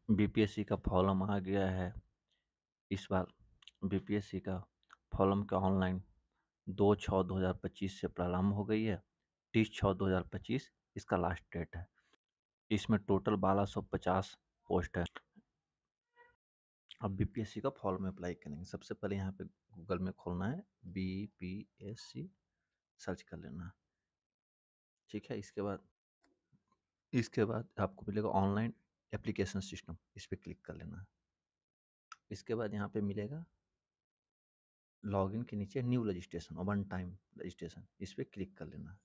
BPSC का form आ गया है। इस बार बीपीएससी का फॉर्म का ऑनलाइन 2/6/2025 से प्रारंभ हो गई है। 30/6/2025 इसका लास्ट डेट है। इसमें टोटल 1250 पोस्ट है। अब बीपीएससी का फॉर्म अप्लाई करेंगे। सबसे पहले यहाँ पे गूगल में खोलना है, बीपीएससी सर्च कर लेना है। ठीक है। इसके बाद आपको मिलेगा ऑनलाइन एप्लीकेशन सिस्टम, इस पर क्लिक कर लेना है। इसके बाद यहाँ पे मिलेगा लॉगिन के नीचे न्यू रजिस्ट्रेशन और वन टाइम रजिस्ट्रेशन, इस पर क्लिक कर लेना है।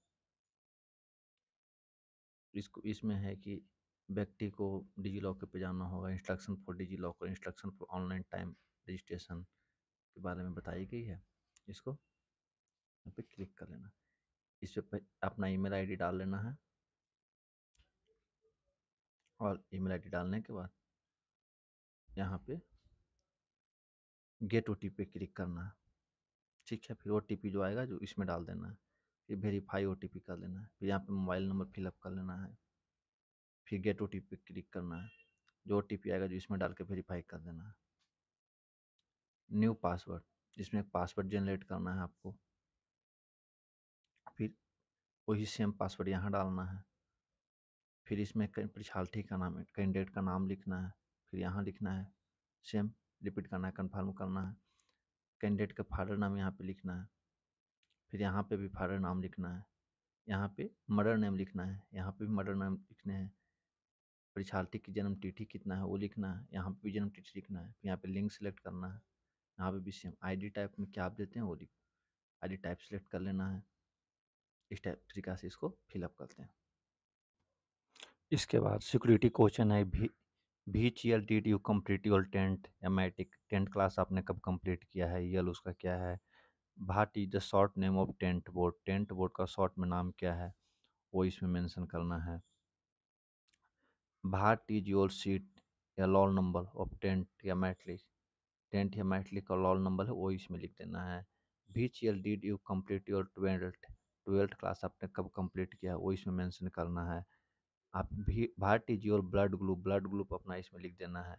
इसमें है कि व्यक्ति को डिजी लॉकर पे जाना होगा, instruction for DigiLocker, instruction for online time registration के बारे में बताई गई है। इसको यहाँ पे क्लिक कर लेना। इस पे अपना ईमेल आईडी डाल लेना है और ईमेल आईडी डालने के बाद यहाँ पे गेट ओटीपी पे क्लिक करना है। ठीक है। फिर ओटीपी जो आएगा जो इसमें डाल देना है। फिर वेरीफाई ओटीपी कर लेना है। फिर यहाँ पे मोबाइल नंबर फिलअप कर लेना है। फिर गेट ओटीपी पे क्लिक करना है। जो ओटीपी आएगा जो इसमें डाल के वेरीफाई कर देना है। न्यू पासवर्ड, इसमें एक पासवर्ड जनरेट करना है आपको। फिर वही सेम पासवर्ड यहाँ डालना है। फिर इसमें परीक्षार्थी का नाम, कैंडिडेट का नाम लिखना है। फिर यहाँ लिखना है, सेम रिपीट करना है, कन्फर्म करना है। कैंडिडेट का फादर नाम यहाँ पे लिखना है। फिर यहाँ पे भी फादर नाम लिखना है। यहाँ पे मदर नेम लिखना है। यहाँ पे भी मदर नेम लिखने हैं। परीक्षार्थी की जन्म तिथि कितना है वो लिखना है। यहाँ पे भी जन्म तिथि लिखना है। फिर यहाँ पे लिंक सेलेक्ट करना है। यहाँ पे भी सेम आईडी टाइप में क्या आप देते हैं वो आईडी टाइप सेलेक्ट कर लेना है। इस टाइप तरीका से इसको फिलअप करते हैं। इसके बाद सिक्योरिटी क्वेश्चन है, which year did you complete your 10th या मैट्रिक, 10th क्लास आपने कब कंप्लीट किया है, ईयर उसका क्या है। What is the short name of 10th board, 10th board का शॉर्ट में नाम क्या है वो इसमें मेंशन करना है। भाट इज योर सीट या रोल नंबर ऑफ 10th या मैट्रिक, 10th या मैट्रिक का रोल नंबर है वो इसमें लिख देना है। Which year did you complete your 12th class आपने कब कंप्लीट किया है वो इसमें मेंशन करना है। आप भी भाट इज योर ब्लड ग्रुप अपना इसमें लिख देना है।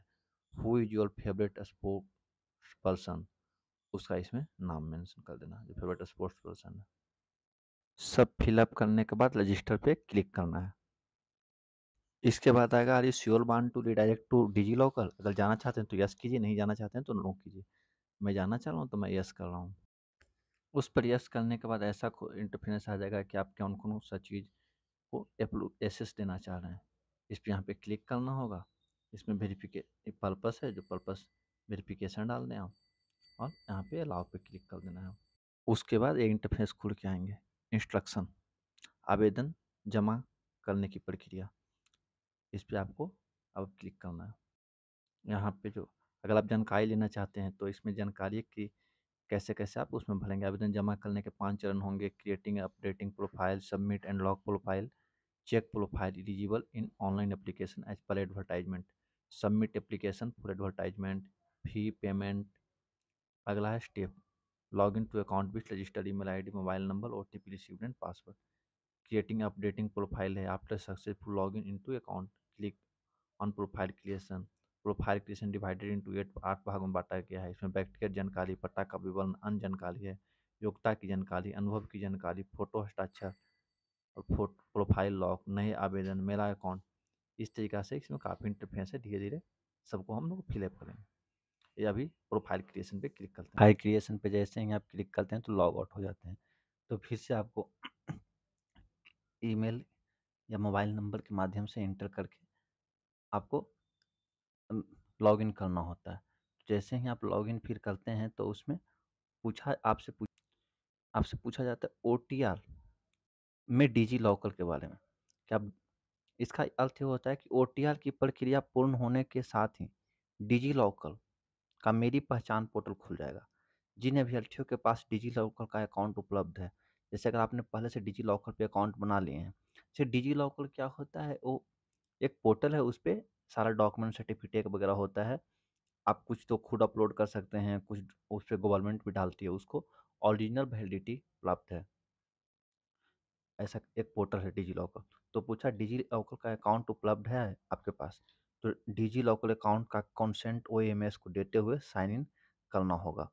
Who is your favourite sports person, उसका इसमें नाम मेंशन कर देना जो फेवरेट स्पोर्ट्स पर्सन है। सब फिलअप करने के बाद रजिस्टर पे क्लिक करना है। इसके बाद आएगा are you sure want to redirect to DigiLocker, अगर जाना चाहते हैं तो यस कीजिए, नहीं जाना चाहते हैं तो नो कीजिए। मैं जाना चाह रहा हूँ तो मैं यस कर रहा हूँ। उस पर यस करने के बाद ऐसा इंटरफेरेंस आ जाएगा कि आप कौन कौन सा चीज़ को एसेस देना चाह रहे हैं। इस पर यहाँ पे क्लिक करना होगा। इसमें पर्पस है, जो पर्पस वेरिफिकेशन डाल दें आप, और यहाँ पे अलाउ पे क्लिक कर देना है। उसके बाद एक इंटरफेस खुल के आएंगे, इंस्ट्रक्शन, आवेदन जमा करने की प्रक्रिया, इस पे आपको अब क्लिक करना है। यहाँ पे जो अगर आप जानकारी लेना चाहते हैं तो इसमें जानकारी है कि कैसे कैसे आप उसमें भरेंगे। आवेदन जमा करने के 5 चरण होंगे, creating updating profile, submit and lock profile, check profile eligible in online application as per advertisement, submit application for advertisement, fee payment। अगला है step, log in to account with registered email ID, mobile number, OTP received and password. Creating updating profile है, after successful log in to account click on profile creation. Profile creation divided into 8 भाग में बांटा गया है। इसमें व्यक्तिगत जानकारी, पता का विवरण, अन्य जानकारी है, योग्यता की जानकारी, अनुभव की जानकारी, फोटो हस्ताक्षर और प्रोफाइल लॉक, नए आवेदन, मेरा अकाउंट। इस तरीक़ा से इसमें काफ़ी इंटरफेस है, धीरे-धीरे सबको हम लोग फिलअप करेंगे। ये अभी प्रोफाइल क्रिएशन पे क्लिक करते हैं। प्रोफाइल क्रिएशन पे जैसे ही आप क्लिक करते हैं तो लॉग आउट हो जाते हैं। तो फिर से आपको ईमेल या मोबाइल नंबर के माध्यम से एंटर करके आपको लॉगिन करना होता है। जैसे ही आप लॉगिन फिर करते हैं तो उसमें आपसे पूछा जाता है ओटीआर में डिजी लॉकर के बारे में। क्या इसका अर्थ ये होता है कि ओटीआर की प्रक्रिया पूर्ण होने के साथ ही डिजी लॉकर का मेरी पहचान पोर्टल खुल जाएगा। जिन अभ्यर्थियों के पास डिजी लॉकर का अकाउंट उपलब्ध है, जैसे अगर आपने पहले से डिजी लॉकर पे अकाउंट बना लिए हैं, जैसे डिजी लॉकर क्या होता है, वो एक पोर्टल है, उस पर सारा डॉक्यूमेंट सर्टिफिकेट वगैरह होता है। आप कुछ तो खुद अपलोड कर सकते हैं, कुछ उस पर गवर्नमेंट भी डालती है, उसको ओरिजिनल वैलिडिटी प्राप्त है। ऐसा एक पोर्टल है डिजी लॉकर। तो पूछा डिजी लॉकर का अकाउंट उपलब्ध है आपके पास, तो डिजी लॉकर अकाउंट का कंसेंट ओएमएस को देते हुए साइन इन करना होगा।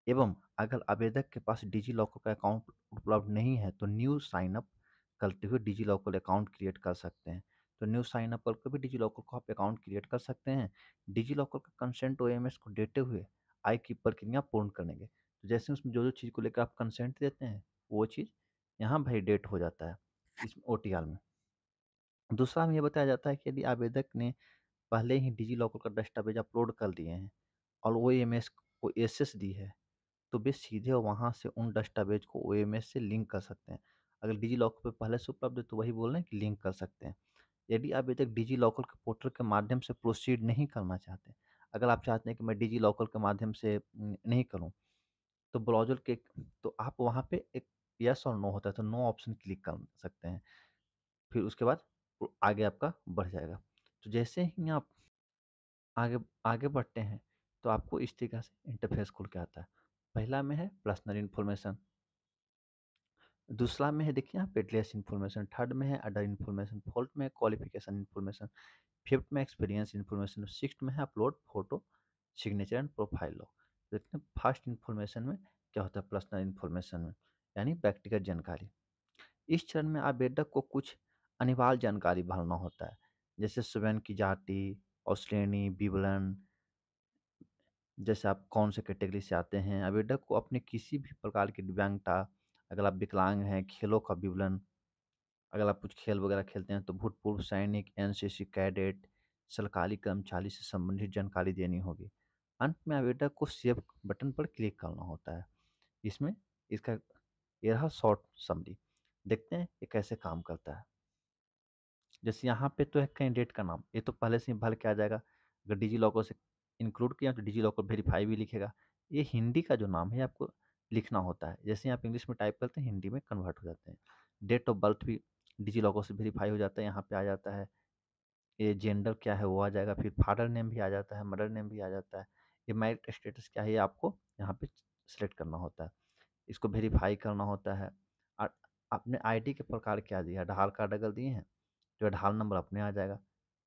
एवं अगर आवेदक के पास डिजी लॉकर का अकाउंट उपलब्ध नहीं है तो न्यू साइन अप करते हुए डिजी लॉकर अकाउंट क्रिएट कर सकते हैं। तो न्यू साइन अप करके भी डिजी लॉकर को आप अकाउंट क्रिएट कर सकते हैं। डिजी लॉकर का कंसेंट ओएमएस को देते हुए आई की प्रक्रिया पूर्ण करेंगे। तो जैसे उसमें जो जो चीज़ को लेकर आप कंसेंट देते हैं वो चीज़ यहाँ वैलिडेट हो जाता है इस ओटीआर में। दूसरा में ये बताया जाता है कि यदि आवेदक ने पहले ही डिजी लॉकर का दस्तावेज अपलोड कर दिए हैं और ओएमएस को एक्सेस दी है तो वे सीधे वहाँ से उन दस्तावेज को ओएमएस से लिंक कर सकते हैं। अगर डिजी लॉकर पे पहले से उपलब्ध है तो वही बोल रहे हैं कि लिंक कर सकते हैं। यदि आप अभी तक डिजी लॉकर के पोर्टल के माध्यम से प्रोसीड नहीं करना चाहते, अगर आप चाहते हैं कि मैं डिजी लॉकर के माध्यम से नहीं करूँ, तो ब्राउज़र के तो आप वहाँ पे एक येस और नो होता है, तो नो ऑप्शन क्लिक कर सकते हैं। फिर उसके बाद वो आगे आपका बढ़ जाएगा। तो जैसे ही आप आगे आगे बढ़ते हैं, तो आपको इस तरीक़ा से इंटरफ़ेस खुल के आता है। पहला में है पर्सनल इन्फॉर्मेशन, दूसरा में है देखिए यहाँ पे एड्रेस इन्फॉर्मेशन, थर्ड में है अदर इन्फॉर्मेशन, फोर्थ में है क्वालिफ़िकेशन इन्फॉर्मेशन, फिफ्थ में एक्सपीरियंस इन्फॉर्मेशन, सिक्स्थ में है upload photo, signature and profile log. देखते हैं फर्स्ट इन्फॉर्मेशन में क्या होता है पर्सनल इन्फॉर्मेशन में, यानी व्यक्तिगत जानकारी। इस चरण में आवेदक को कुछ अनिवार्य जानकारी भरना होता है, जैसे स्वयं की जाति और श्रेणी विवरण, जैसे आप कौन से कैटेगरी से आते हैं। आवेदक को अपने किसी भी प्रकार की दिव्यांगता, अगर आप विकलांग हैं, खेलों का विवरण, अगर आप कुछ खेल वगैरह खेलते हैं तो भूतपूर्व सैनिक, एनसीसी कैडेट, सरकारी कर्मचारी से संबंधित जानकारी देनी होगी। अंत में आवेदक को सेव बटन पर क्लिक करना होता है। इसमें इसका ये रहा शॉर्ट समरी। देखते हैं ये कैसे काम करता है। जैसे यहाँ पे तो है कैंडिडेट का नाम, ये तो पहले से ही भर के आ जाएगा। अगर डिजी लॉकर से इंक्लूड किया तो डिजी लॉकर वेरीफाई भी लिखेगा। ये हिंदी का जो नाम है आपको लिखना होता है, जैसे आप इंग्लिश में टाइप करते हैं हिंदी में कन्वर्ट हो जाते हैं। डेट ऑफ बर्थ भी डिजी लॉकर से वेरीफाई हो जाता है, यहाँ पे आ जाता है। ये जेंडर क्या है वो आ जाएगा, फिर फादर नेम भी आ जाता है, मदर नेम भी आ जाता है। ये मैरिट स्टेटस क्या है ये आपको यहाँ पे सेलेक्ट करना होता है, इसको वेरीफाई करना होता है। और आपने आईडी के प्रकार क्या दिया, आधार कार्ड अगर दिए हैं तो आधार नंबर अपने आ जाएगा।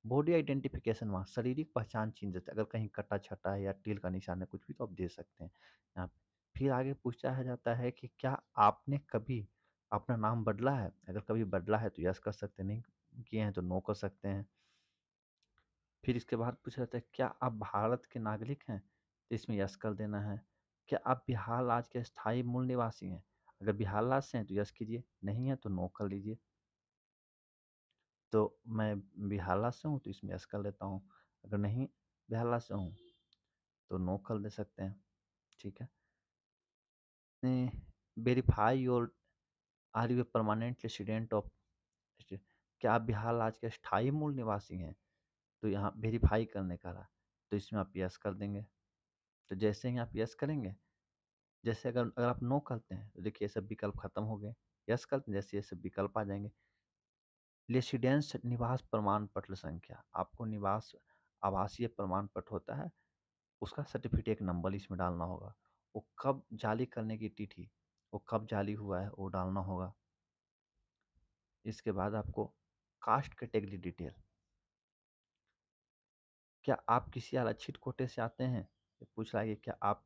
बॉडी आइडेंटिफिकेशन वहाँ शारीरिक पहचान चिन्ह जैसे अगर कहीं कटा छटा है या टील का निशान है कुछ भी तो आप दे सकते हैं यहाँ पे। फिर आगे पूछा है जाता है कि क्या आपने कभी अपना नाम बदला है, अगर कभी बदला है तो यस कर सकते हैं, नहीं किए हैं तो नो कर सकते हैं। फिर इसके बाद पूछा जाता है क्या आप भारत के नागरिक हैं, तो इसमें यस कर देना है। क्या आप बिहार राज्य के स्थायी मूल निवासी हैं, अगर बिहार राज्य से हैं तो यस कीजिए, नहीं है तो नो कर लीजिए। तो मैं बिहार राज्य से हूँ तो इसमें यस कर लेता हूँ, अगर नहीं बिहार राज्य से हूँ तो नो कर दे सकते हैं। ठीक है। Verify your are you a permanent resident of, क्या आप बिहार राज्य के स्थायी मूल निवासी हैं, तो यहाँ वेरीफाई करने का रहा, तो इसमें आप यस कर देंगे। तो जैसे ही आप यस करेंगे, जैसे अगर अगर आप नो करते हैं तो देखिए ये सब विकल्प खत्म हो गए। यस करते हैं जैसे ये सब विकल्प आ जाएंगे। रेसिडेंस निवास प्रमाण पत्र संख्या, आपको निवास आवासीय प्रमाण पत्र होता है उसका सर्टिफिकेट नंबर इसमें डालना होगा। वो कब जारी करने की तिथि, वो कब जारी हुआ है वो डालना होगा। इसके बाद आपको कास्ट कैटेगरी डिटेल, क्या आप किसी आरक्षित कोटे से आते हैं, ये पूछ रहा है कि क्या आप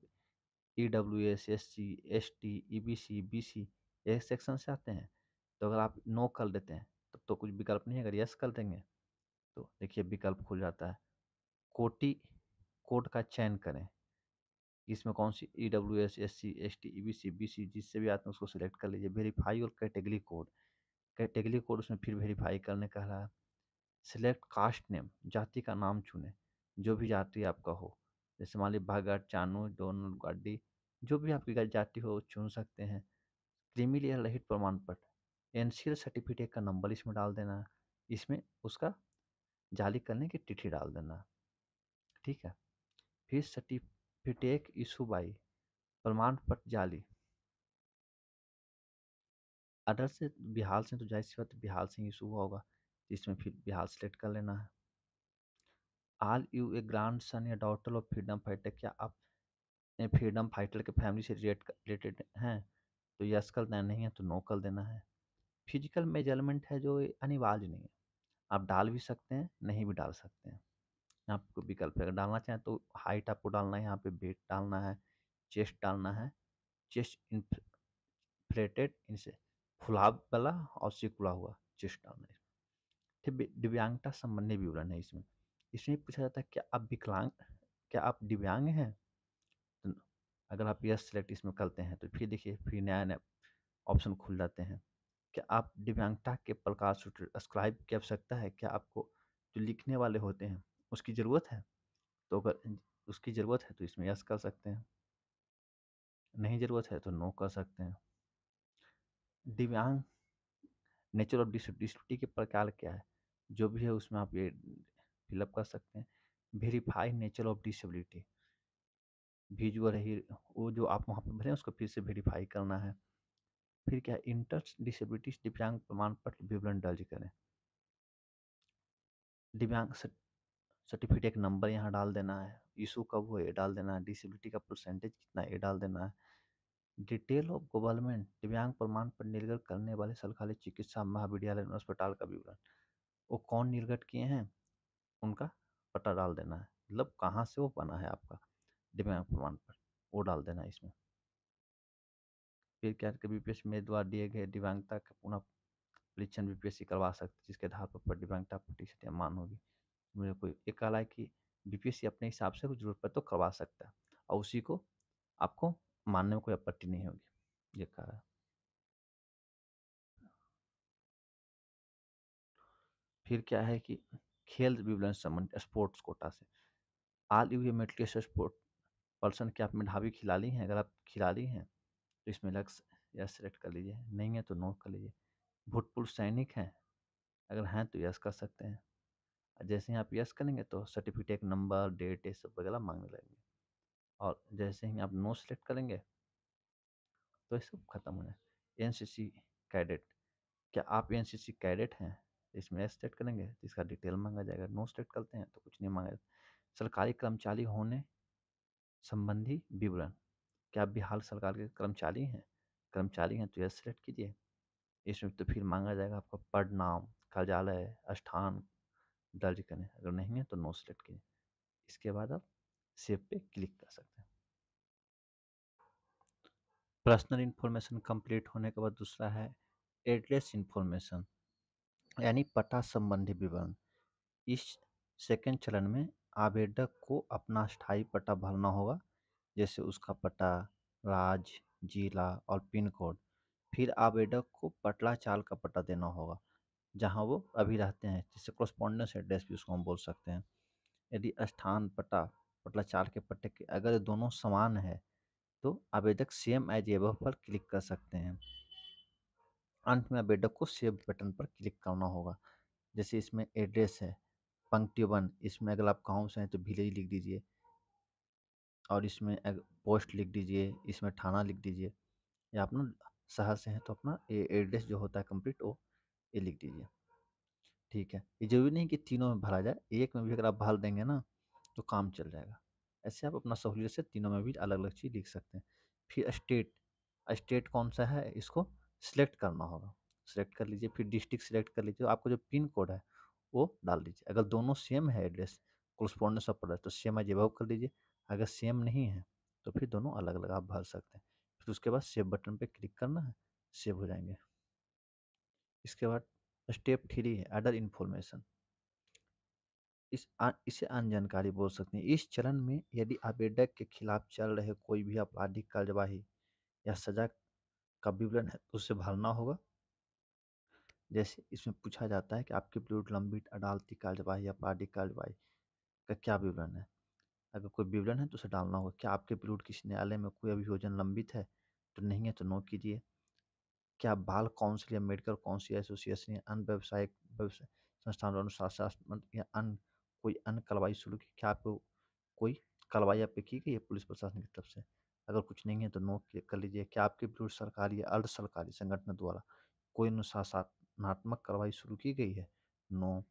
EWS, SC, ST, EBC, BC ये सेक्शन से आते हैं। तो अगर आप नो कर देते हैं तब तो कुछ विकल्प नहीं है, अगर यस कर देंगे तो देखिए विकल्प खुल जाता है। कोटि कोड का चयन करें, इसमें कौन सी EWS, SC, ST, EBC, BC जिससे भी आते हैं उसको सिलेक्ट कर लीजिए। वेरीफाई और कैटेगरी कोड, कैटेगरी कोड उसमें फिर वेरीफाई करने का रहा। सिलेक्ट कास्ट नेम, जाति का नाम चुनें, जो भी जाति आपका हो, जैसे मान लीजिए भगत, चानू, डोनर, गाडी, जो भी आपकी जाति हो चुन सकते हैं। क्रीमी लेयर रहित प्रमाण पत्र, एनसीएल सर्टिफिकेट का नंबर इसमें डाल देना है, इसमें उसका जारी करने की तिथि डाल देना। ठीक है। फिर सर्टिफिकेट इशू बाई, प्रमाण पत्र जारी, अदर से बिहार से तो जाहिर सी बात है बिहार से ही इशू हुआ होगा, इसमें फिर बिहार सेलेक्ट कर लेना है। आर यू ए ग्रांड सन या डॉटर ऑफ फ्रीडम फाइटर, क्या आप फ्रीडम फाइटर के फैमिली से रिलेटेड हैं, तो यस कर देना, नहीं है तो नो कर देना है। फिजिकल मेजरमेंट है जो अनिवार्य नहीं है, आप डाल भी सकते हैं नहीं भी डाल सकते हैं। यहाँ पे कोई विकल्प है, अगर डालना चाहें तो हाइट आपको डालना है, यहाँ पे वेट डालना है, चेस्ट डालना है, चेस्ट इन्फ्लेटेड इनसे फुलाव वाला और सिकुड़ा हुआ चेस्ट डालना है। फिर दिव्यांगता संबंधी विवरण है इसमें। इसमें पूछा जाता है क्या आप दिव्यांग हैं? तो अगर आप यस सेलेक्ट इसमें करते हैं तो फिर देखिए फिर नया-नया ऑप्शन खुल जाते हैं। क्या आप दिव्यांगता के प्रकार सब्सक्राइब की आवश्यकता है? क्या आपको जो लिखने वाले होते हैं उसकी ज़रूरत है? तो अगर उसकी ज़रूरत है तो इसमें यस कर सकते हैं, नहीं ज़रूरत है तो नो कर सकते हैं। दिव्यांग नेचर ऑफ डिसेबिलिटी के प्रकार क्या है? जो भी है उसमें आप ये फिलअप कर सकते हैं। Verify nature of disability visual ही वो जो आप वहाँ पे भरे उसको फिर से वेरीफाई करना है। फिर क्या है इंटर डिसेबिलिटीज़ दिव्यांग प्रमाण पत्र विवरण दर्ज करें। दिव्यांग सर्टिफिकेट नंबर यहाँ डाल देना है, इशू कब हुआ ये डाल देना है, डिसेबिलिटी का परसेंटेज कितना है ये डाल देना है। डिटेल ऑफ गवर्नमेंट दिव्यांग प्रमाण पत्र निर्गत करने वाले सरकारी चिकित्सा महाविद्यालय एवं अस्पताल का विवरण। वो कौन निर्गत किए हैं उनका पता डाल देना है, मतलब कहाँ से वो बना है आपका दिव्यांग प्रमाण पत्र, वो डाल देना है इसमें। फिर क्या है कि बीपीएससी मेरे द्वारा दिए गए दिव्यांगता का पुनः परीक्षण बीपीएससी करवा सकती है जिसके आधार पर दिव्यांगता प्रतिशत या मान होगी। मुझे कोई एक कहा है कि बीपीएससी अपने हिसाब से कुछ जरूरत पर तो करवा सकता है और उसी को आपको मानने में कोई आपत्ति नहीं होगी, ये कहा है। फिर क्या है कि खेल विवरण संबंध स्पोर्ट्स कोटा से आल यू मेटली स्पोर्ट पर्सन क्या आप मेधावी खिलाड़ी हैं? अगर आप खिलाड़ी हैं तो इसमें लक्ष्य यस सेलेक्ट कर लीजिए, नहीं है तो नो कर लीजिए। भूतपूर्व सैनिक हैं? अगर हैं तो यस कर सकते हैं। जैसे ही आप यस करेंगे तो सर्टिफिकेट नंबर डेट ये सब वगैरह मांगने लगेंगे और जैसे ही आप नो सेलेक्ट करेंगे तो ये सब खत्म हो जाए। एनसीसी कैडेट, क्या आप एनसीसी कैडेट हैं? इसमें यस सेलेक्ट करेंगे तो इसका डिटेल मांगा जाएगा, नो सेलेक्ट करते हैं तो कुछ नहीं मांगा जाएगा। सरकारी कर्मचारी होने संबंधी विवरण, क्या आप बिहार सरकार के कर्मचारी हैं? कर्मचारी हैं तो यस सेलेक्ट कीजिए। इसमें तो फिर मांगा जाएगा आपका पद नाम, कार्यालय, स्थान दर्ज करें, अगर नहीं है तो नो सेलेक्ट कीजिए। इसके बाद आप सेव पे क्लिक कर सकते हैं। पर्सनल इन्फॉर्मेशन कंप्लीट होने के बाद दूसरा है एड्रेस इन्फॉर्मेशन यानी पता संबंधी विवरण। इस सेकंड चरण में आवेदक को अपना स्थायी पता भरना होगा, जैसे उसका पता, राज्य, जिला और पिन कोड। फिर आवेदक को पटला चाल का पता देना होगा जहां वो अभी रहते हैं, जिससे कॉरस्पॉन्डेंस एड्रेस भी उसको हम बोल सकते हैं। यदि स्थान पता पटला चाल के पते के अगर दोनों समान है तो आवेदक सेम एज एबव पर क्लिक कर सकते हैं। अंत में आवेदक को सेव बटन पर क्लिक करना होगा। जैसे इसमें एड्रेस है पंक्ति 1, इसमें अगर आप गाँव से हैं तो विलेज लिख दीजिए और इसमें पोस्ट लिख दीजिए, इसमें थाना लिख दीजिए, या आप ना शहर से हैं तो अपना एड्रेस जो होता है कंप्लीट वो ये लिख दीजिए। ठीक है, ये जरूरी नहीं कि तीनों में भरा जाए, एक में भी अगर आप भर देंगे ना तो काम चल जाएगा। ऐसे आप अपना सहूलियत से तीनों में भी अलग अलग चीज़ लिख सकते हैं। फिर स्टेट, स्टेट कौन सा है इसको सिलेक्ट करना होगा, सिलेक्ट कर लीजिए। फिर डिस्ट्रिक्ट सिलेक्ट कर लीजिए, आपको जो पिन कोड है वो डाल दीजिए। अगर दोनों सेम है एड्रेस कोरस्पॉन्डेंस ऑफ पड़ा है तो सेम एज अबव कर दीजिए। अगर सेम नहीं है तो फिर दोनों अलग अलग आप भर सकते हैं। फिर उसके बाद सेव बटन पे क्लिक करना है, सेव हो जाएंगे। इसके बाद स्टेप 3 है अदर इन्फॉर्मेशन। इसे अन्य जानकारी बोल सकते हैं। इस चरण में यदि आवेदक के खिलाफ चल रहे कोई भी आपराधिक कार्यवाही या सजा का विवरण है तो उसे भरना होगा। जैसे इसमें पूछा जाता है कि आपके विरुद्ध लंबित अदालती कार्यवाही या आपराधिक कार्यवाही का क्या विवरण है। अगर कोई विवरण है तो उसे डालना होगा। क्या आपके विरुद्ध किसी न्यायालय में कोई अभियोजन लंबित है? तो नहीं है तो नो कीजिए। क्या बाल काउंसिल या मेडिकल काउंसिल एसोसिएशन या अन्य व्यावसायिक संस्थान अनुशासनात्मक या अन्य कोई अन्य कार्रवाई शुरू की? क्या आपको कोई कार्रवाई आप पे की गई है पुलिस प्रशासन की तरफ से? अगर कुछ नहीं है तो नो क्लिक कर लीजिए। क्या आपके विरुद्ध सरकारी या अर्ध सरकारी संगठन द्वारा कोई अनुशासनात्मक कार्रवाई शुरू की गई है? नो।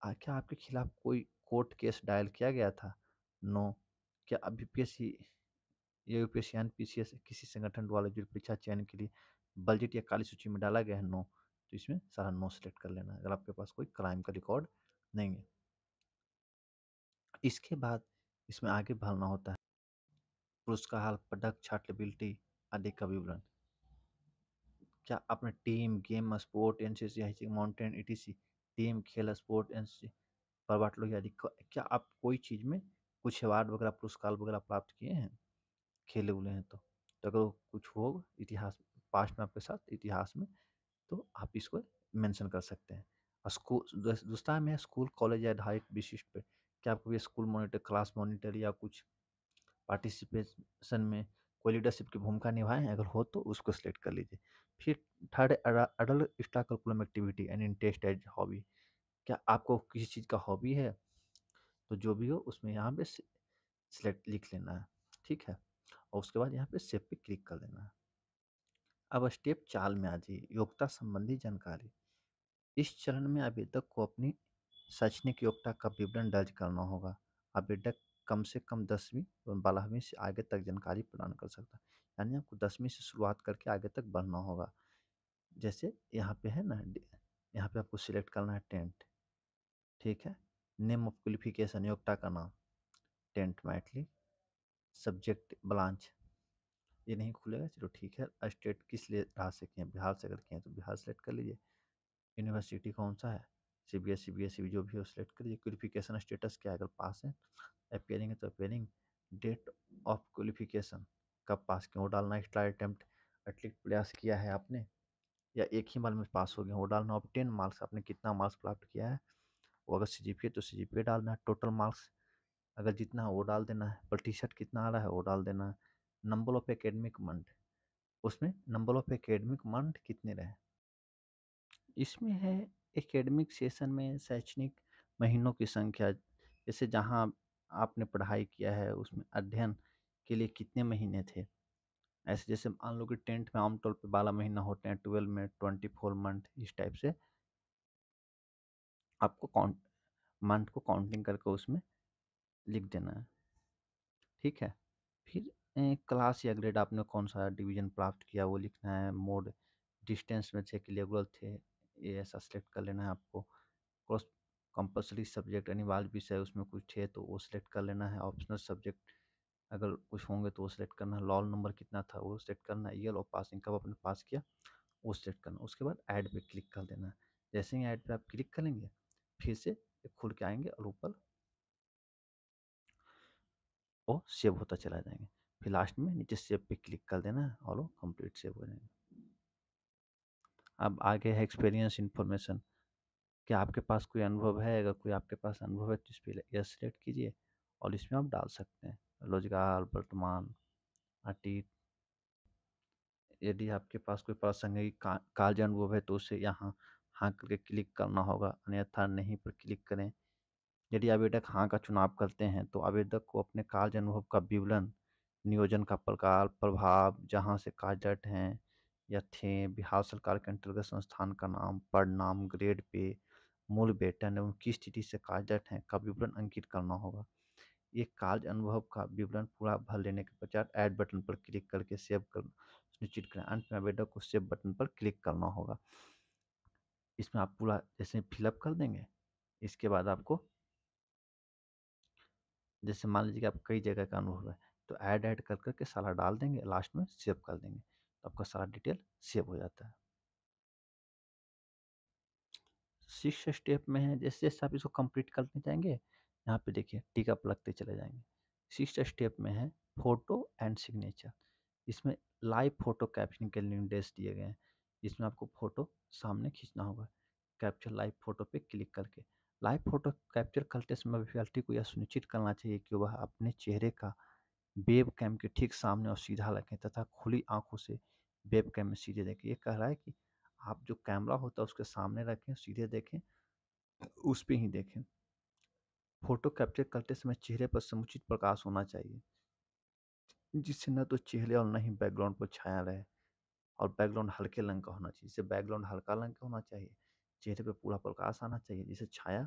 क्या आपके खिलाफ कोई कोर्ट केस डायल किया गया था? नो। क्या अभी यूपीएससी या यूपीएससी एनपीसीएस किसी संगठन द्वारा जो परीक्षा चयन के लिए बजट या काली सूची में डाला गया है? नो। तो इसमें सारा नो सेलेक्ट कर लेना है अगर आपके पास कोई क्राइम का रिकॉर्ड नहीं है। इसके बाद इसमें आगे भरना होता है पुरस्कार, पदक, छात्रवृत्ति आदि का विवरण। क्या आपने team, game, sport, NCC, hiking, mountain, etc, team, खेल, स्पोर्ट, एनसीसी, प्रभात लोग आदि क्या आप कोई चीज़ में कुछ अवार्ड वगैरह, पुरस्कार वगैरह प्राप्त किए हैं, खेले हुए हैं तो अगर वो कुछ हो इतिहास पास्ट में आपके साथ इतिहास में, तो आप इसको मेंशन कर सकते हैं। और स्कूल दूसरा में स्कूल, कॉलेज या आधारित विशिष्ट पे क्या आपको भी स्कूल मॉनिटर, क्लास मॉनिटर या कुछ पार्टिसिपेशन में कोई लीडरशिप की भूमिका निभाएँ हैं? अगर हो तो उसको सिलेक्ट कर लीजिए। फिर third adult extra curriculum activity and interest as hobby. क्या आपको किसी चीज़ का हॉबी है? तो जो भी हो उसमें यहाँ पे सिलेक्ट लिख लेना है, ठीक है? और उसके बाद यहाँ पे सेव पे क्लिक कर देना है। अब स्टेप 4 में आ जाइए, योग्यता संबंधी जानकारी। इस चरण में आवेदक को अपनी शैक्षणिक योग्यता का विवरण दर्ज करना होगा। आवेदक कम से कम 10वीं एवं 12वीं से आगे तक जानकारी प्रदान कर सकता है। यानी आपको 10वीं से शुरुआत करके आगे तक बढ़ना होगा। जैसे यहाँ पे है ना, यहाँ पे आपको सिलेक्ट करना है 10th, ठीक है? नेम ऑफ क्वालिफिकेशन, योग्यता का नाम, 10th मैट्रिक, सब्जेक्ट ब्रांच, ये नहीं खुलेगा, चलो ठीक है। स्टेट किस लिए राज्य से किए हैं, बिहार से अगर किए हैं तो बिहार सेलेक्ट कर लीजिए। यूनिवर्सिटी कौन सा है, सीबीएसई, बीएसई जो भी हो सिलेक्ट करिए। क्वालिफिकेशन स्टेटस क्या है, अगर पास है अपेयरिंग है तो अपेयरिंग। डेट ऑफ क्वालिफिकेशन, कब पास किया वो डालना। एक्स्ट्रा अटेम्प्ट, अटलीस्ट प्रयास किया है आपने या एक ही बार में पास हो गया वो डालना। ऑब्टेन मार्क्स, आपने कितना मार्क्स प्राप्त किया है, वो अगर सीजीपीए तो सीजीपीए डालना है। टोटल मार्क्स अगर जितना है वो डाल देना है। प्रतिशत कितना आ रहा है वो डाल देना है। नंबर ऑफ एकेडमिक मंथ, उसमें नंबर ऑफ एकेडमिक मंथ कितने रहे, इसमें है एकेडमिक सेशन में शैक्षणिक महीनों की संख्या। जैसे जहाँ आपने पढ़ाई किया है उसमें अध्ययन के लिए कितने महीने थे। ऐसे जैसे मान लो कि 10th में आमतौर पे 12 महीना होते हैं, 12 में 24 मंथ, इस टाइप से आपको काउंट मंथ को काउंटिंग करके उसमें लिख देना है, ठीक है? फिर क्लास या ग्रेड, आपने कौन सा डिवीजन प्राप्त किया वो लिखना है। मोड, डिस्टेंस में 6 किलोमीटर थे, ये ऐसा सेलेक्ट कर लेना है आपको। कोर्स, कंपलसरी सब्जेक्ट अनिवार्य विषय उसमें कुछ थे तो वो सिलेक्ट कर लेना है। ऑप्शनल सब्जेक्ट अगर कुछ होंगे तो वो सिलेक्ट करना है। रोल नंबर कितना था वो सिलेक्ट करना है। ईयर ऑफ पासिंग, कब आपने पास किया वो सिलेक्ट करना है। उसके बाद ऐड पे क्लिक कर देना है। जैसे ही ऐड पे आप क्लिक करेंगे फिर से ये खुल के आएंगे और ऊपर वो सेव होता चला जाएंगे। फिर लास्ट में नीचे सेव पे क्लिक कर देना है और वो कंप्लीट सेव हो जाएंगे। अब आगे है एक्सपीरियंस इन्फॉर्मेशन। क्या आपके पास कोई अनुभव है? अगर कोई आपके पास अनुभव है तो इस पे यस सिलेक्ट कीजिए और इसमें आप डाल सकते हैं रोजगार, वर्तमान, अतीत। यदि आपके पास कोई प्रासंगिक कार्य अनुभव है तो उसे यहाँ हाँ करके क्लिक करना होगा, अन्यथा नहीं पर क्लिक करें। यदि आवेदक हाँ का चुनाव करते हैं तो आवेदक को अपने कार्य अनुभव का विवरण, नियोजन का प्रकार, प्रभाव, जहाँ से कार्यरत हैं या थे, बिहार सरकार के अंतर्गत संस्थान का नाम, परिणाम, ग्रेड पे, मूल वेतन एवं किस तिथि से कार्यरत हैं का विवरण अंकित करना होगा। ये कार्य अनुभव का विवरण पूरा भर लेने के पश्चात ऐड बटन पर क्लिक करके सेव कर सुनिश्चित करें। अंत में आवेदक को सेव बटन पर क्लिक करना होगा। इसमें आप पूरा जैसे फिलअप कर देंगे, इसके बाद आपको जैसे मान लीजिए कि आप कई जगह का अनुभव है तो ऐड कर करके सारा डाल देंगे, लास्ट में सेव कर देंगे तो आपका सारा डिटेल सेव हो जाता है। 6 स्टेप में है, जैसे जैसे आप इसको कंप्लीट करते जाएंगे यहाँ पे देखिए टिक अप लगते चले जाएंगे। 6 स्टेप में है फोटो एंड सिग्नेचर। इसमें लाइव फोटो कैप्चरिंग के निर्देश दिए गए हैं। इसमें आपको फोटो सामने खींचना होगा, कैप्चर लाइव फोटो पे क्लिक करके। लाइव फोटो कैप्चर करते समय अभ्यर्थी को यह सुनिश्चित करना चाहिए कि वह अपने चेहरे का वेब कैम के ठीक सामने और सीधा रखें तथा खुली आंखों से वेब कैम में सीधे देखें। ये कह रहा है कि आप जो कैमरा होता है उसके सामने रखें, सीधे देखें, उस पे ही देखें। फोटो कैप्चर करते समय चेहरे पर समुचित प्रकाश होना चाहिए, जिससे न तो चेहरे और न ही बैकग्राउंड पर छाया रहे। और बैकग्राउंड हल्के रंग का होना चाहिए, जिससे बैकग्राउंड हल्का रंग का होना चाहिए, चेहरे पे पूरा प्रकाश आना चाहिए, जिससे छाया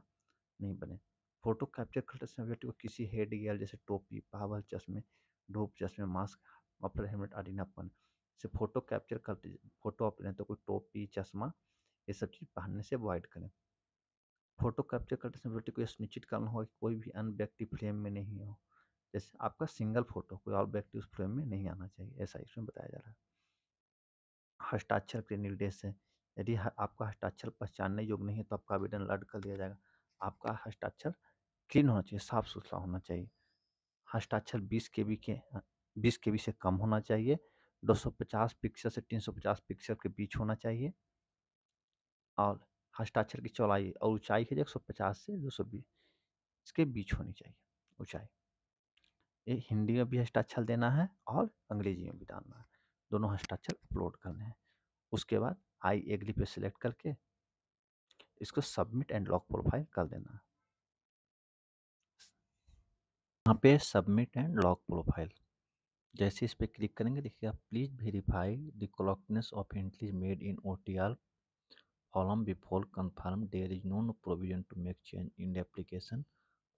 नहीं बने। फोटो कैप्चर करते समय व्यक्ति को किसी हेड गियर जैसे टोपी, पावर, चश्मे, धूप चश्मे, मास्क, मफलर, हेलमेट आदि न पहने। जैसे फोटो कैप्चर करते फोटो आप लें तो कोई टोपी, चश्मा, ये सब चीज़ पहनने से अवॉइड करें। फोटो कैप्चर करते समय व्यक्ति को यह सुनिश्चित करना होगा कि कोई भी अन्य व्यक्ति फ्रेम में नहीं हो। जैसे आपका सिंगल फोटो, कोई और व्यक्ति उस फ्रेम में नहीं आना चाहिए, ऐसा इसमें बताया जा रहा है। हस्ताक्षर के निर्देश है। यदि आपका हस्ताक्षर पहचानने योग्य नहीं है तो आपका आवेदन रद्द कर दिया जाएगा। आपका हस्ताक्षर क्लीन होना चाहिए, साफ सुथरा होना चाहिए। हस्ताक्षर 20 केबी से कम होना चाहिए। 250 पिक्सल से 350 पिक्सल के बीच होना चाहिए। और हस्ताक्षर की चौड़ाई और ऊंचाई है 150 से 220 इसके बीच होनी चाहिए ऊंचाई। ये हिंदी में भी हस्ताक्षर देना है और अंग्रेजी में भी डालना है। दोनों हस्ताक्षर अपलोड करने हैं। उसके बाद आई एग्री पे सिलेक्ट करके इसको सबमिट एंड लॉक प्रोफाइल कर देना है। यहाँ पे सबमिट एंड लॉक प्रोफाइल, जैसे इस पर क्लिक करेंगे देखिए, आप please verify the correctness of entries made in OTR column before confirm. There is no provision to make change in the application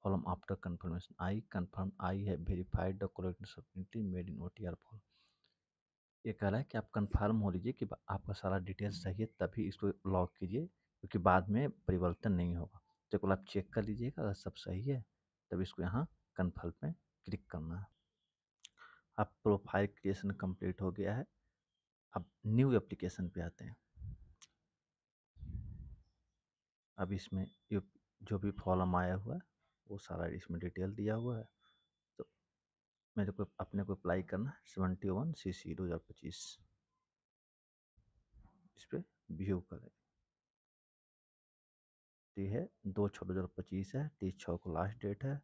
column after confirmation. I confirm I have verified the correctness of entry made in OTR form. ये कह रहा है कि आप confirm हो लीजिए कि आपका सारा डिटेल्स सही है, तभी इसको लॉक कीजिए, क्योंकि बाद में परिवर्तन नहीं होगा। तो एक बार आप चेक कर लीजिएगा, अगर सब सही है तब इसको यहाँ कन्फर्म में क्लिक करना है। अब प्रोफाइल क्रिएशन कंप्लीट हो गया है। अब न्यू एप्लीकेशन पे आते हैं। अब इसमें जो भी फॉर्म आया हुआ है वो सारा इसमें डिटेल दिया हुआ है। तो मेरे को अपने को अप्लाई करना है 71CC 2025। इस पर व्यू करें। ये है 2/6/2025 है, 30/6 को लास्ट डेट है।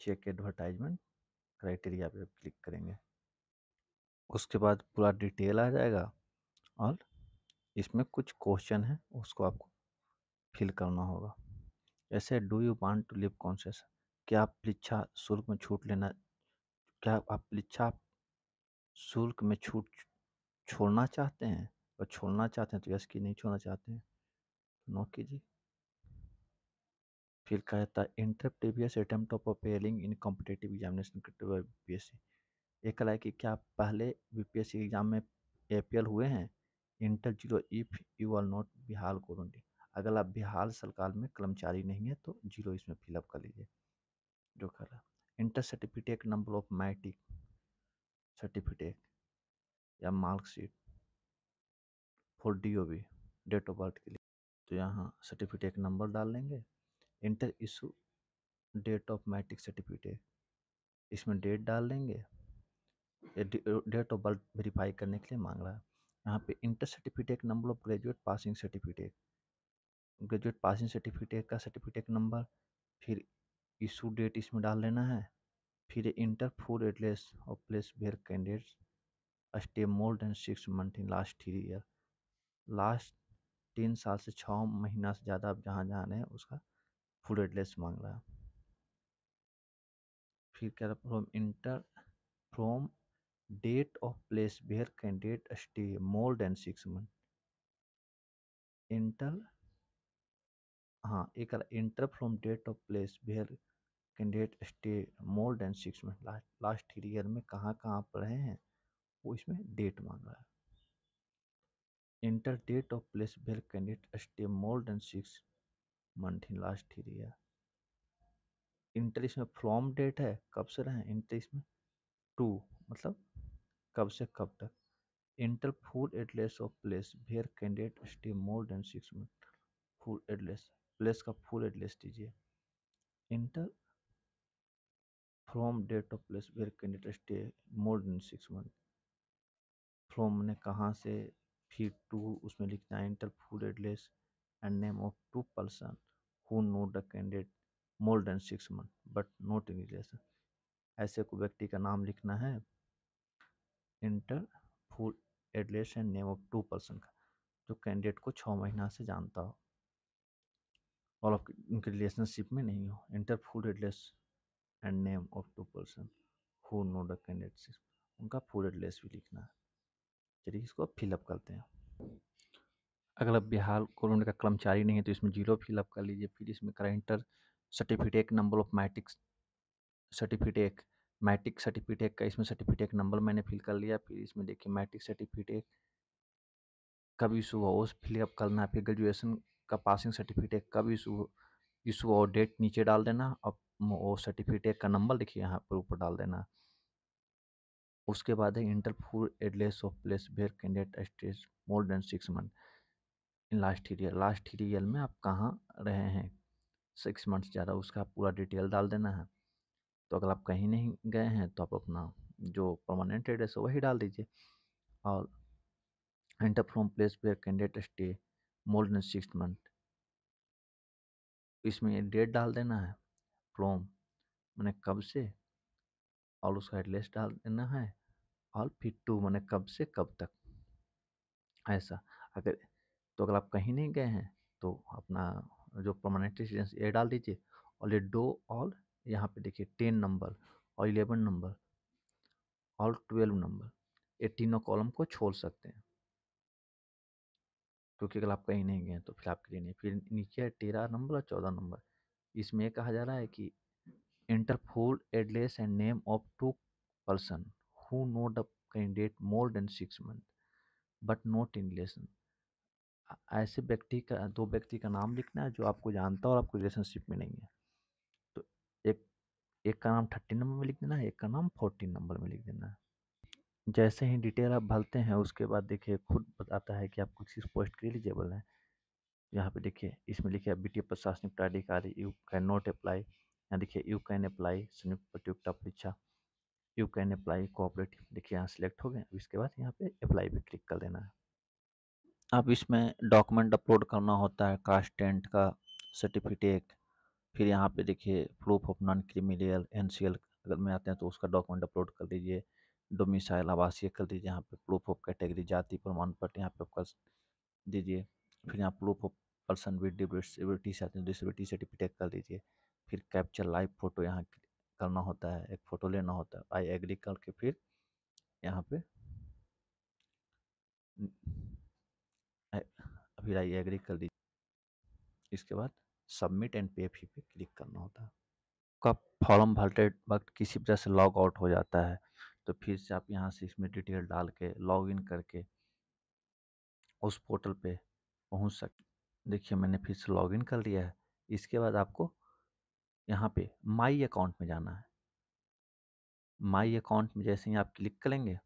चेक एडवर्टाइजमेंट क्राइटेरिया पे क्लिक करेंगे। उसके बाद पूरा डिटेल आ जाएगा और इसमें कुछ क्वेश्चन है उसको आपको फिल करना होगा। जैसे do you want to live conscious, क्या आप परीक्षा शुल्क में छूट लेना, क्या आप परीक्षा शुल्क में छूट छोड़ना चाहते हैं? और छोड़ना चाहते हैं तो यस की, नहीं छोड़ना चाहते हैं तो नो कीजिए। फिर कहता है inter previous attempt of appearing in competitive examination BPSC। ये कह रहा है कि क्या आप पहले BPSC एग्जाम में अपेयर हुए हैं? Enter 0 if you are not Bihar कोरोंटी। अगर आप बिहार सरकार में कर्मचारी नहीं है तो 0 इसमें फिलअप कर लीजिए जो कह रहा है। Enter certificate number of matric certificate या marksheet for DOB date of birth के लिए, तो यहाँ सर्टिफिकेट नंबर डाल लेंगे। Enter issue date of matric certificate, इसमें डेट डाल देंगे। डेट ऑफ बर्थ वेरीफाई करने के लिए मांग रहा है। यहाँ पे inter certificate number of graduate passing certificate, graduate passing certificate का सर्टिफिकेट नंबर, फिर इशू डेट इसमें डाल देना है। फिर inter full address of place where candidates stay more than 6 month in last 3 year. Last 3 साल से 6 महीना से ज़्यादा आप जहाँ जहाँ रहे हैं उसका फुल एड्रेस मांग रहा है। फिर कह रहा है from date of place where candidate stay more than 6 month. Inter, हाँ एक inter from date of place where candidate stay more than 6 month, last 3 year में कहाँ कहाँ आप रहे हैं वो इसमें डेट मांग रहा है। Inter date of place where candidate stay more than 6 month in last 3 year. Inter इसमें फ्रॉम डेट है, कब से रहे, इंटर इसमें टू मतलब कब से कब तक। Inter full address of place where candidate stay more than 6 month, full address, place का फुल एड्रेस दीजिए। Inter from date of place where candidate stay more than 6 month, from ने कहाँ से, फिर टू उसमें लिखना है। Inter full address and name of 2 person who know the candidate more than 6 month but not in relation, ऐसे को व्यक्ति का नाम लिखना है। Inter full address and name of 2 person का, जो कैंडिडेट को 6 महीना से जानता हो और उनके रिलेशनशिप में नहीं हो। Inter full address and name of 2 person who know the candidate, उनका फुल एड्रेस भी लिखना है। चलिए इसको फिलअप करते हैं। अगर आप बिहार कोरोना का कर्मचारी नहीं है तो इसमें 0 फिलअप कर लीजिए। फिर इसमें करेंटर certificate number of matric certificate, matric certificate का इसमें सर्टिफिकेट नंबर मैंने फिल कर लिया। फिर इसमें देखिए मैट्रिक सर्टिफिकेट कब इशू हुआ उस फिलअप करना है। फिर ग्रेजुएशन का पासिंग सर्टिफिकेट कब इशू इशू और डेट नीचे डाल देना। अब वो सर्टिफिकेट का नंबर लिखिए यहाँ पर ऊपर डाल देना। उसके बाद है inter full address of place where candidate stays more than 6 month in last 3 year में आप कहाँ रहे हैं 6 मंथ्स ज़्यादा, उसका पूरा डिटेल डाल देना है। तो अगर आप कहीं नहीं गए हैं तो आप अपना जो परमानेंट एड्रेस है वही डाल दीजिए। और enter from place where candidate stay more than 6 month, इसमें डेट डाल देना है। फ्रॉम मैंने कब से, और उसका एड्रेस डाल देना है। और फिर टू मैंने कब से कब तक, ऐसा। अगर तो अगर आप कहीं नहीं गए हैं तो अपना जो परमानेंट रेजिडेंस ये डाल दीजिए। और ये दो और यहाँ पे देखिए 10 नंबर और 11 नंबर और 12 नंबर, ये तीनों कॉलम को छोड़ सकते हैं, क्योंकि अगर आप कहीं नहीं गए तो फिर आपके लिए नहीं। फिर नीचे है 13 नंबर और 14 नंबर। इसमें ये कहा जा रहा है कि enter full address and name of two person who know the candidate more than 6 month but not in relation. ऐसे व्यक्ति का, दो व्यक्ति का नाम लिखना है जो आपको जानता है और आपको रिलेशनशिप में नहीं है। तो एक एक का नाम 13 नंबर में लिख देना है, एक का नाम 14 नंबर में लिख देना है। जैसे ही डिटेल आप भरते हैं उसके बाद देखिए खुद बताता है कि आप किस पोस्ट के लिए एलिजिबल हैं। यहाँ पे देखिए इसमें लिखे वित्तीय प्रशासनिक प्राधिकारी यू कैन नॉट अप्लाई। यहाँ देखिए यू कैन अप्लाई संयुक्त प्रतियोगिता परीक्षा, यू कैन अप्लाई कोऑपरेटिव, देखिए यहाँ सिलेक्ट हो गए। इसके बाद यहाँ पे अप्लाई पे क्लिक कर देना है। अब इसमें डॉक्यूमेंट अपलोड करना होता है, कास्ट टेंट का सर्टिफिकेट। फिर यहाँ पे देखिए proof of non criminal NCL अगर में आते हैं तो उसका डॉक्यूमेंट अपलोड कर दीजिए। डोमिसाइल आवासीय कर दीजिए, यहाँ पे प्रूफ ऑफ कैटेगरी जाति प्रमाण पत्र यहाँ पे कर दीजिए। फिर यहाँ proof of person with disability disability certificate कर दीजिए। फिर कैप्चर लाइव फोटो यहाँ करना होता है, एक फ़ोटो लेना होता है। आई एग्री करके फिर यहाँ पे फिर आई एग्री कर दीजिए। इसके बाद सबमिट एंड पे फी पे क्लिक करना होता है। का फॉर्म भरते वक्त किसी वजह से लॉग आउट हो जाता है तो फिर से आप यहाँ से इसमें डिटेल डाल के लॉग इन करके उस पोर्टल पे पहुँच सकते। देखिए मैंने फिर से लॉग इन कर लिया है। इसके बाद आपको यहाँ पे माई अकाउंट में जाना है। माई अकाउंट में जैसे ही आप क्लिक करेंगे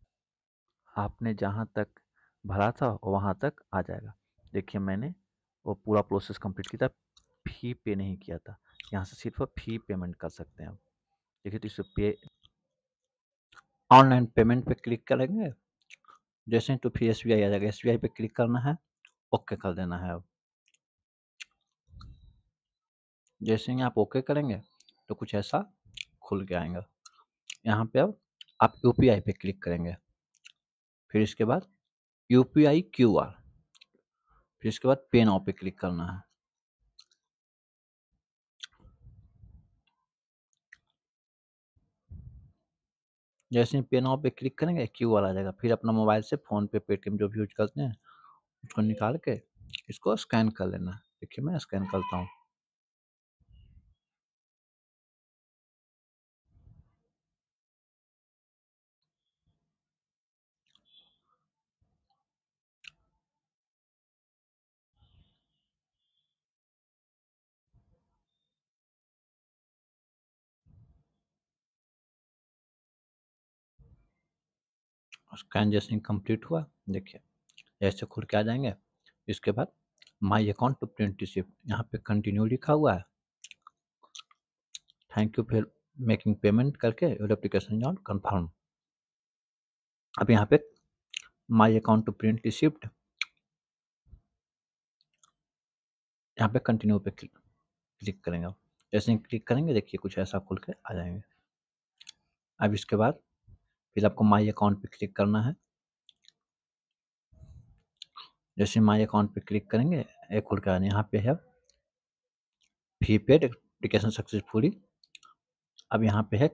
आपने जहाँ तक भरा था वहाँ तक आ जाएगा। देखिए मैंने वो पूरा प्रोसेस कंप्लीट किया था, फी पे नहीं किया था। यहाँ से सिर्फ फी पेमेंट कर सकते हैं आप। देखिए तो इस पे ऑनलाइन पेमेंट पे क्लिक करेंगे जैसे ही तो फिर एसबीआई आ जाएगा। एसबीआई पे क्लिक करना है, ओके कर देना है। अब जैसे ही आप ओके करेंगे तो कुछ ऐसा खुल के आएगा। यहाँ पे अब आप यूपीआई पे क्लिक करेंगे, फिर इसके बाद यूपीआई क्यूआर, फिर इसके बाद पे नाउ पे क्लिक करना है। जैसे ही पे नाउ पे क्लिक करेंगे क्यूआर आ जाएगा। फिर अपना मोबाइल से फ़ोन पे पेटीएम जो भी यूज करते हैं उसको निकाल के इसको स्कैन कर लेना है। देखिए मैं स्कैन करता हूँ। स्कैन जैसे ही कंप्लीट हुआ देखिए ऐसे खुल के आ जाएंगे। इसके बाद my account to print receipt, यहाँ पे कंटिन्यू लिखा हुआ है। Thank you for making payment करके योर एप्लीकेशन ऑन कंफर्म। अब यहाँ पे my account to print receipt, यहाँ पे कंटिन्यू पे क्लिक करेंगे। जैसे ही क्लिक करेंगे देखिए कुछ ऐसा खुल के आ जाएंगे। अब इसके बाद फिर आपको माई अकाउंट पे क्लिक करना है। जैसे माई अकाउंट पे क्लिक करेंगे एक खुल के आने यहाँ पे है फी पेड एप्लीकेशन सक्सेसफुली। अब यहाँ पे है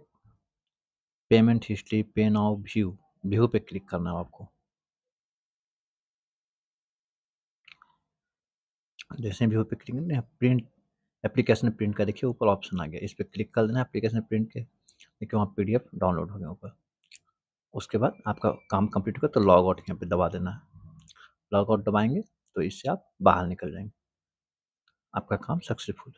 पेमेंट हिस्ट्री पे नाउ व्यू, व्यू पे क्लिक करना है आपको। जैसे व्यू पे क्लिक करना है प्रिंट एप्लीकेशन प्रिंट का देखिए ऊपर ऑप्शन आ गया, इस पर क्लिक कर देना है एप्लीकेशन प्रिंट के। देखिए वहाँ पीडीएफ डाउनलोड हो गया ऊपर। उसके बाद आपका काम कंप्लीट होगा तो लॉग आउट यहाँ पे दबा देना है। लॉगआउट दबाएँगे तो इससे आप बाहर निकल जाएँगे। आपका काम सक्सेसफुल